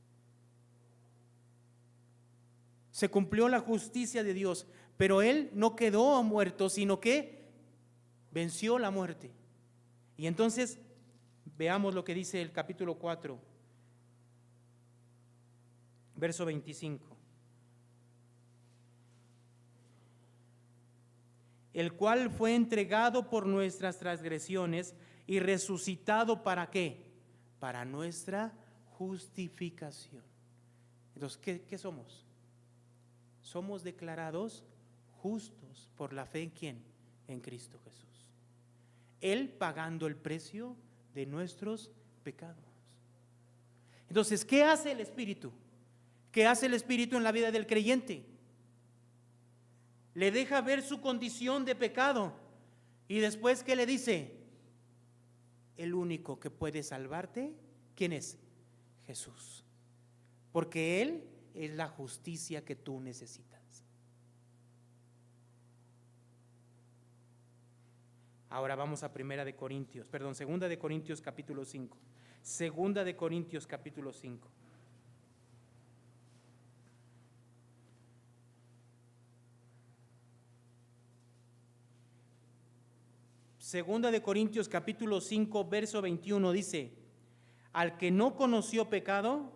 Se cumplió la justicia de Dios, pero Él no quedó muerto, sino que venció la muerte. Y entonces, veamos lo que dice el capítulo 4, verso 25. El cual fue entregado por nuestras transgresiones y resucitado ¿para qué? Para nuestra justificación. Entonces, ¿qué somos? Somos declarados justos por la fe en ¿quién? En Cristo Jesús. Él pagando el precio de nuestros pecados. Entonces, ¿qué hace el Espíritu? ¿Qué hace el Espíritu en la vida del creyente? Le deja ver su condición de pecado. Y después, ¿qué le dice? El único que puede salvarte, ¿quién es? Jesús. Porque Él es la justicia que tú necesitas. Ahora vamos a Segunda de Corintios capítulo 5. Segunda de Corintios capítulo 5. Segunda de Corintios capítulo 5, verso 21 dice: al que no conoció pecado,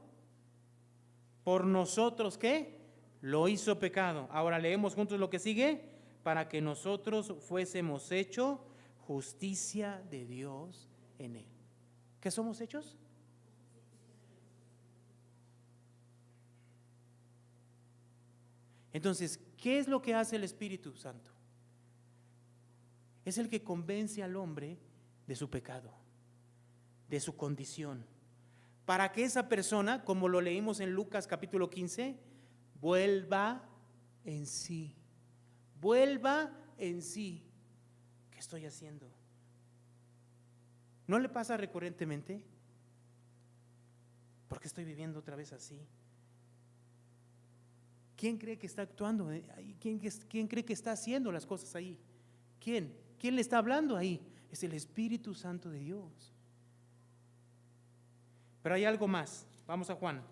por nosotros, ¿qué? Lo hizo pecado. Ahora leemos juntos lo que sigue: para que nosotros fuésemos hechos justicia de Dios en él. ¿Qué somos hechos? Entonces, ¿qué es lo que hace el Espíritu Santo? Es el que convence al hombre de su pecado, de su condición, para que esa persona, como lo leímos en Lucas capítulo 15, vuelva en sí. Vuelva en sí. ¿Qué estoy haciendo? ¿No le pasa recurrentemente? ¿Por qué estoy viviendo otra vez así? ¿Quién cree que está actuando? ¿Quién cree que está haciendo las cosas ahí? ¿Quién? ¿Quién le está hablando ahí? Es el Espíritu Santo de Dios. Pero hay algo más. Vamos a Juan,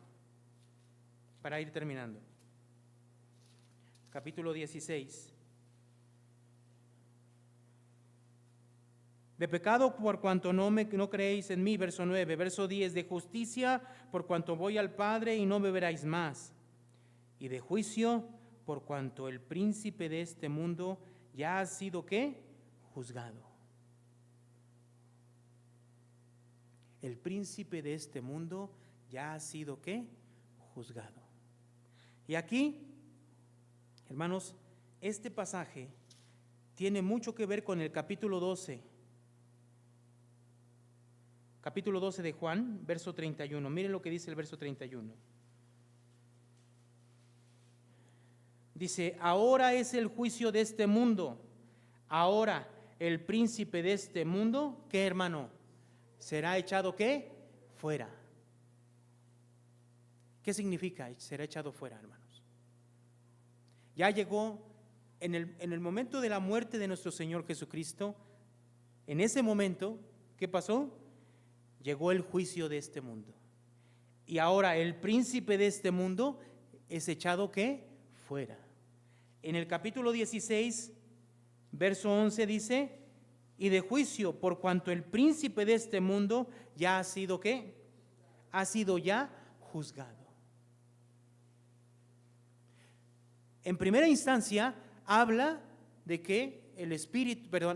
para ir terminando. Capítulo 16. De pecado por cuanto no creéis en mí, verso 9. Verso 10, de justicia por cuanto voy al Padre y no me veréis más. Y de juicio por cuanto el príncipe de este mundo ya ha sido, ¿qué? Juzgado. El príncipe de este mundo ya ha sido, ¿qué? Juzgado. Y aquí, hermanos, este pasaje tiene mucho que ver con el capítulo 12. Capítulo 12 de Juan, verso 31. Miren lo que dice el verso 31. Dice: ahora es el juicio de este mundo. Ahora el príncipe de este mundo, ¿qué, hermano? Será echado, ¿qué? Fuera. ¿Qué significa? Será echado fuera, hermanos. Ya llegó en el momento de la muerte de nuestro Señor Jesucristo. En ese momento, ¿qué pasó? Llegó el juicio de este mundo. Y ahora el príncipe de este mundo es echado, ¿qué? Fuera. En el capítulo 16, verso 11 dice: y de juicio por cuanto el príncipe de este mundo ya ha sido, ¿qué? Ha sido ya juzgado. En primera instancia habla de que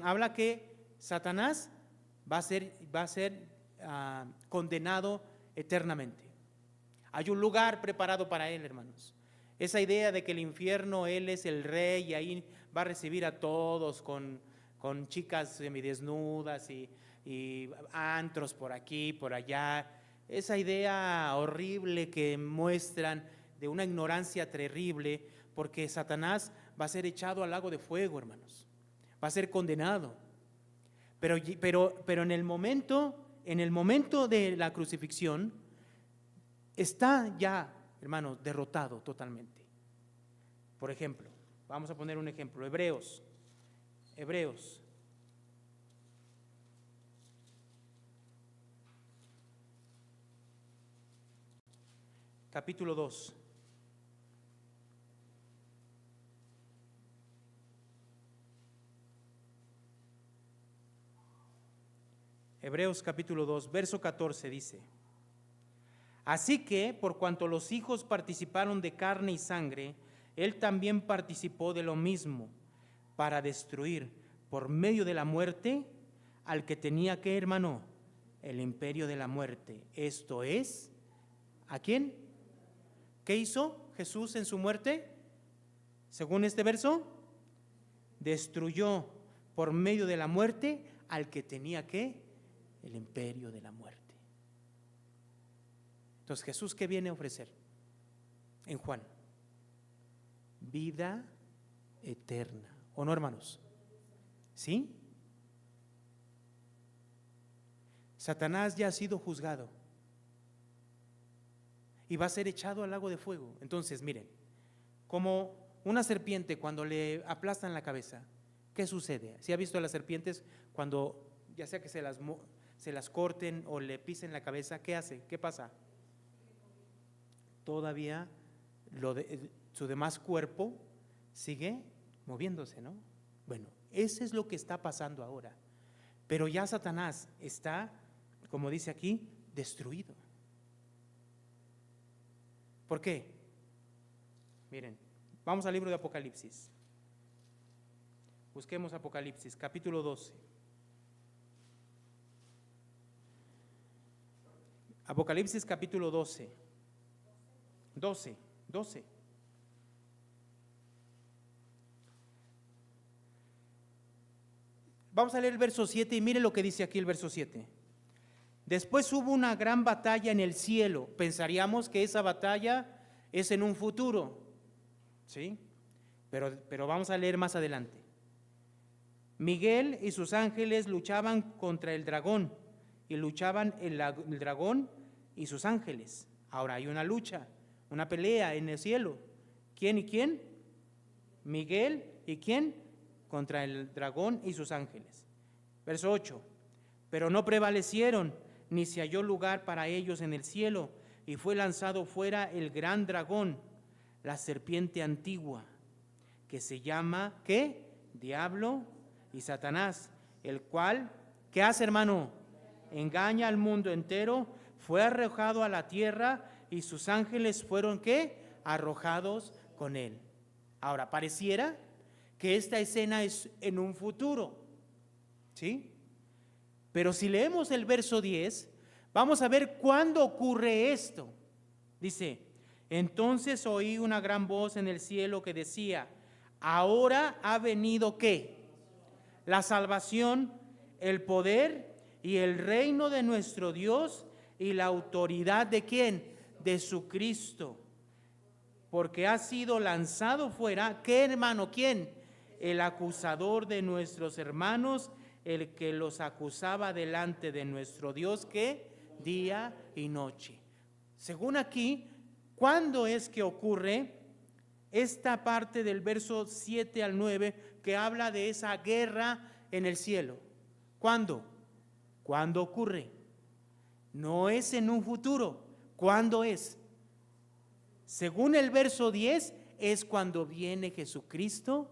habla que Satanás va a ser condenado eternamente. Hay un lugar preparado para él, hermanos. Esa idea de que el infierno, él es el rey y ahí va a recibir a todos con chicas semidesnudas y antros por aquí, por allá. Esa idea horrible que muestran de una ignorancia terrible, porque Satanás va a ser echado al lago de fuego, hermanos. Va a ser condenado. Pero en el momento de la crucifixión está ya, hermanos, derrotado totalmente. Por ejemplo, vamos a poner un ejemplo: Hebreos capítulo 2. Hebreos capítulo 2, verso 14 dice: así que, por cuanto los hijos participaron de carne y sangre, él también participó de lo mismo, para destruir por medio de la muerte al que tenía, ¿qué, hermano? El imperio de la muerte. Esto es, ¿a quién? ¿Qué hizo Jesús en su muerte? Según este verso, destruyó por medio de la muerte al que tenía, ¿qué? El imperio de la muerte. Entonces, ¿Jesús qué viene a ofrecer? en Juan? Vida eterna. ¿O no, hermanos? ¿Sí? Satanás ya ha sido juzgado y va a ser echado al lago de fuego. Entonces, miren, como una serpiente cuando le aplastan la cabeza, ¿qué sucede? ¿Si ha visto a las serpientes cuando ya sea que se las corten o le pisen la cabeza? ¿Qué hace? ¿Qué pasa? Todavía su demás cuerpo sigue moviéndose, ¿no? Bueno, eso es lo que está pasando ahora. Pero ya Satanás está, como dice aquí, destruido. ¿Por qué? Miren, vamos al libro de Apocalipsis. Busquemos Apocalipsis, capítulo 12. Apocalipsis, capítulo 12. 12. Vamos a leer el verso 7 y mire lo que dice aquí el verso 7. Después hubo una gran batalla en el cielo. Pensaríamos que esa batalla es en un futuro, ¿sí? Pero vamos a leer más adelante. Miguel y sus ángeles luchaban contra el dragón y luchaban el dragón y sus ángeles. Ahora hay una lucha, una pelea en el cielo. ¿Quién y quién? Miguel y quién? Contra el dragón y sus ángeles. Verso 8. Pero no prevalecieron, ni se halló lugar para ellos en el cielo, y fue lanzado fuera el gran dragón, la serpiente antigua, que se llama, ¿qué? Diablo y Satanás, el cual, ¿qué hace, hermano? Engaña al mundo entero. Fue arrojado a la tierra y sus ángeles fueron, ¿qué? Arrojados con él. Ahora, pareciera que esta escena es en un futuro, ¿sí? Pero si leemos el verso 10, vamos a ver cuándo ocurre esto. Dice, entonces oí una gran voz en el cielo que decía, ahora ha venido, ¿qué? La salvación, el poder y el reino de nuestro Dios y la autoridad ¿de quién? De su Cristo. Porque ha sido lanzado fuera, ¿qué hermano? ¿Quién? El acusador de nuestros hermanos, el que los acusaba delante de nuestro Dios, ¿qué? Día y noche. Según aquí, ¿cuándo es que ocurre esta parte del verso 7 al 9 que habla de esa guerra en el cielo? ¿Cuándo? ¿Cuándo ocurre? No es en un futuro. ¿Cuándo es? Según el verso 10, es cuando viene Jesucristo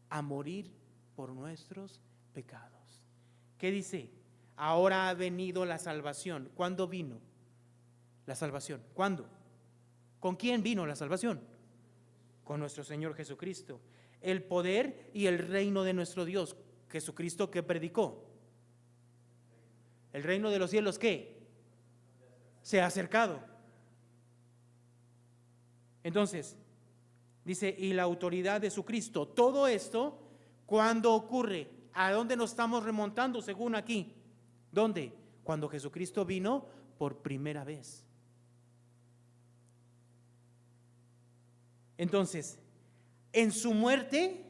a morir por nuestros pecados. ¿Qué dice? Ahora ha venido la salvación. ¿Cuándo vino la salvación? ¿Cuándo? ¿Con quién vino la salvación? Con nuestro Señor Jesucristo. El poder y el reino de nuestro Dios. Jesucristo, ¿qué predicó? El reino de los cielos, ¿qué? Se ha acercado. Entonces, dice, y la autoridad de su Cristo. Todo esto, ¿cuándo ocurre? ¿A dónde nos estamos remontando según aquí? ¿Dónde? Cuando Jesucristo vino por primera vez. Entonces, en su muerte,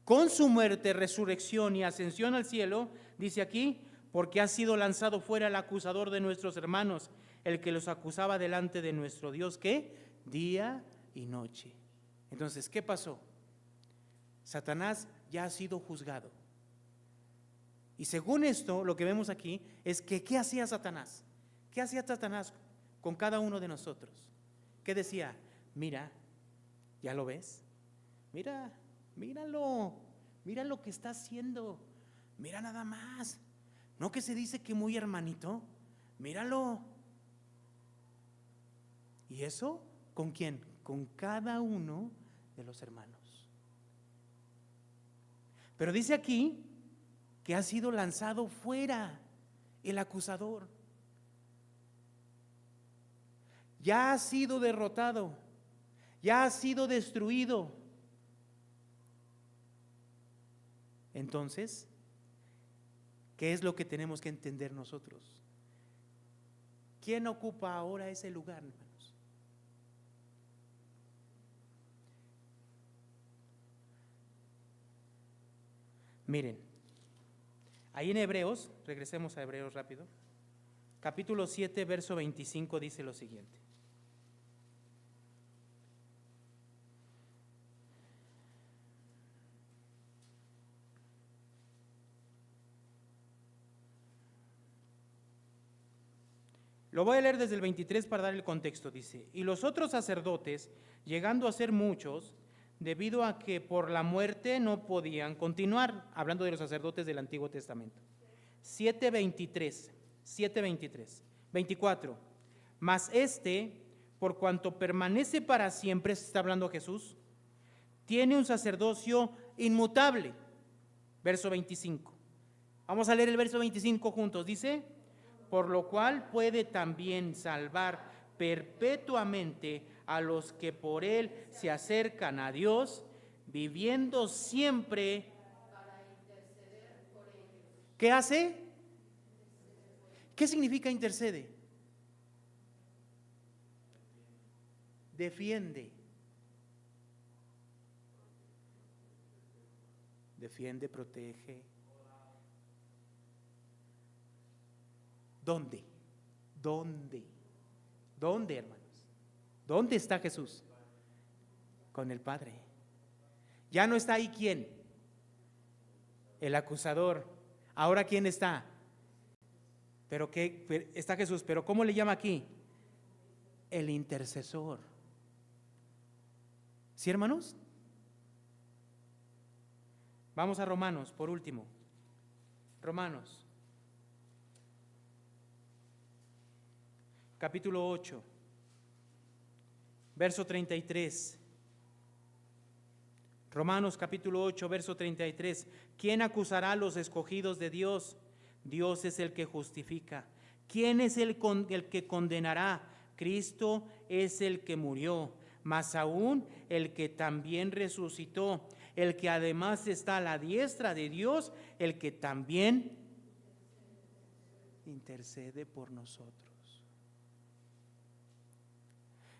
con su muerte, resurrección y ascensión al cielo, dice aquí, porque ha sido lanzado fuera el acusador de nuestros hermanos, el que los acusaba delante de nuestro Dios, ¿qué? Día y noche. Entonces, ¿qué pasó? Satanás ya ha sido juzgado. Y según esto, lo que vemos aquí es que ¿qué hacía Satanás? ¿Qué hacía Satanás con cada uno de nosotros? ¿Qué decía? Mira, ¿ya lo ves? Míralo, mira lo que está haciendo. Mira nada más. ¿No que se dice que muy hermanito? Míralo. ¿Y eso con quién? Con cada uno de los hermanos. Pero dice aquí que ha sido lanzado fuera el acusador. Ya ha sido derrotado, ya ha sido destruido. Entonces, ¿qué es lo que tenemos que entender nosotros? ¿Quién ocupa ahora ese lugar, hermanos? Miren, ahí en Hebreos, regresemos a Hebreos rápido, capítulo 7, verso 25 dice lo siguiente. Lo voy a leer desde el 23 para dar el contexto. Dice: y los otros sacerdotes, llegando a ser muchos, debido a que por la muerte no podían continuar, hablando de los sacerdotes del Antiguo Testamento. 7:23, 24. Mas por cuanto permanece para siempre, se está hablando Jesús, tiene un sacerdocio inmutable. Verso 25. Vamos a leer el verso 25 juntos. Dice: por lo cual puede también salvar perpetuamente a los que por él se acercan a Dios, viviendo siempre. ¿Qué hace? ¿Qué significa intercede? Defiende. Defiende, protege. ¿Dónde? ¿Dónde? ¿Dónde, hermanos? ¿Dónde está Jesús? Con el Padre. Ya no está ahí, ¿quién? El acusador. Ahora, ¿quién está? Pero ¿qué? Está Jesús, pero ¿cómo le llama aquí? El intercesor. ¿Sí, hermanos? Vamos a Romanos, por último. Romanos. Capítulo 8, verso 33. Romanos capítulo 8, verso 33. ¿Quién acusará a los escogidos de Dios? Dios es el que justifica. ¿Quién es el que condenará? Cristo es el que murió, más aún el que también resucitó, el que además está a la diestra de Dios, el que también intercede por nosotros.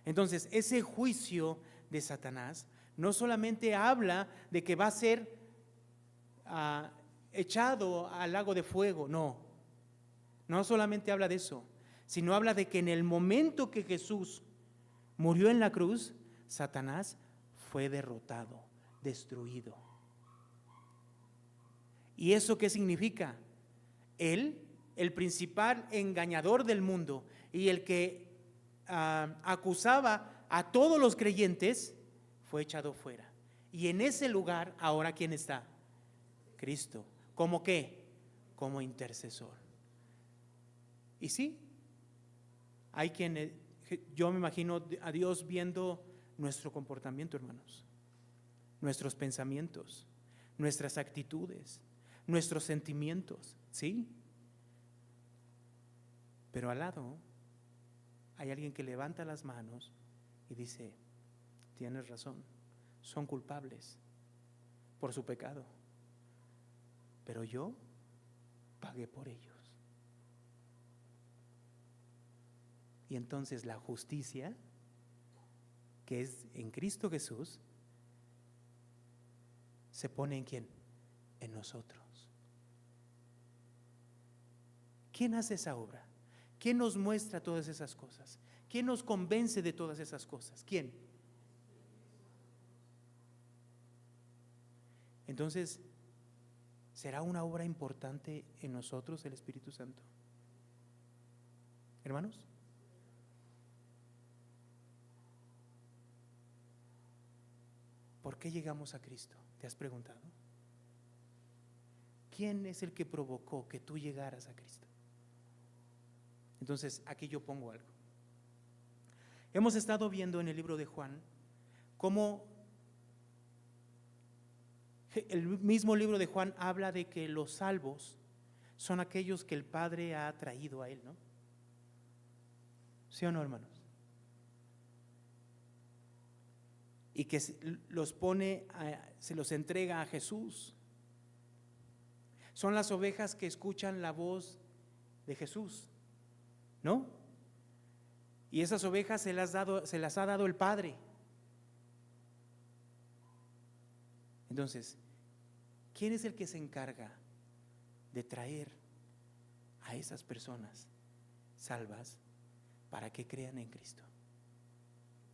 Entonces, ese juicio de Satanás no solamente habla de que va a ser echado al lago de fuego, no solamente habla de eso, sino habla de que en el momento que Jesús murió en la cruz, Satanás fue derrotado, destruido. ¿Y eso qué significa? Él, el principal engañador del mundo y el que acusaba a todos los creyentes, fue echado fuera. Y en ese lugar, ahora ¿quién está? Cristo. ¿Cómo qué? Como intercesor. Y sí, hay quienes, yo me imagino a Dios viendo nuestro comportamiento, hermanos, nuestros pensamientos, nuestras actitudes, nuestros sentimientos, ¿sí? Pero al lado hay alguien que levanta las manos y dice: tienes razón, son culpables por su pecado, pero yo pagué por ellos. Y entonces la justicia, que es en Cristo Jesús, se pone ¿en quién? En nosotros. ¿Quién hace esa obra? ¿Quién nos muestra todas esas cosas? ¿Quién nos convence de todas esas cosas? ¿Quién? Entonces, ¿será una obra importante en nosotros el Espíritu Santo? Hermanos, ¿por qué llegamos a Cristo? ¿Te has preguntado? ¿Quién es el que provocó que tú llegaras a Cristo? Entonces, aquí yo pongo algo. Hemos estado viendo en el libro de Juan cómo el mismo libro de Juan habla de que los salvos son aquellos que el Padre ha traído a Él, ¿no? ¿Sí o no, hermanos? Y que los pone, se los entrega a Jesús. Son las ovejas que escuchan la voz de Jesús, ¿no? Y esas ovejas se las ha dado el Padre. Entonces, ¿Quién es el que se encarga de traer a esas personas salvas para que crean en Cristo?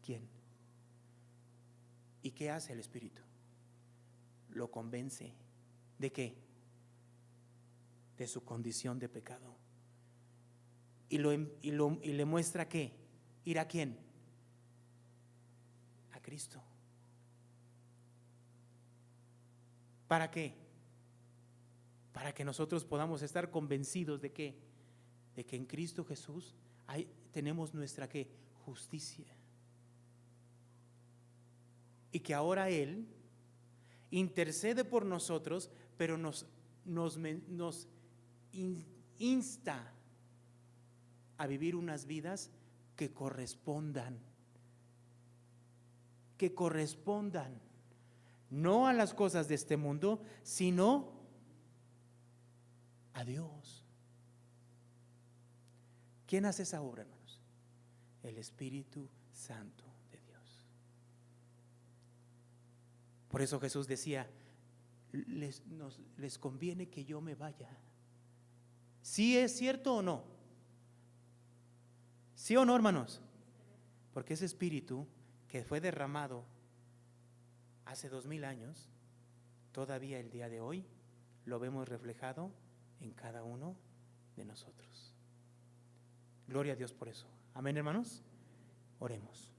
¿Quién? ¿Y qué hace el Espíritu? Lo convence. ¿De qué? De su condición de pecado. Y le muestra ¿qué? ¿Ir a quién? A Cristo. ¿Para qué? Para que nosotros podamos estar convencidos de qué? De que en Cristo Jesús tenemos nuestra ¿qué? Justicia. Y que ahora Él intercede por nosotros, pero nos insta a vivir unas vidas que correspondan, no a las cosas de este mundo, sino a Dios. ¿Quién hace esa obra, hermanos? El Espíritu Santo de Dios. Por eso Jesús decía, les conviene que yo me vaya. ¿Sí es cierto o no? ¿Sí o no, hermanos? Porque ese Espíritu que fue derramado hace 2000 años, todavía el día de hoy lo vemos reflejado en cada uno de nosotros. Gloria a Dios por eso. Amén, hermanos. Oremos.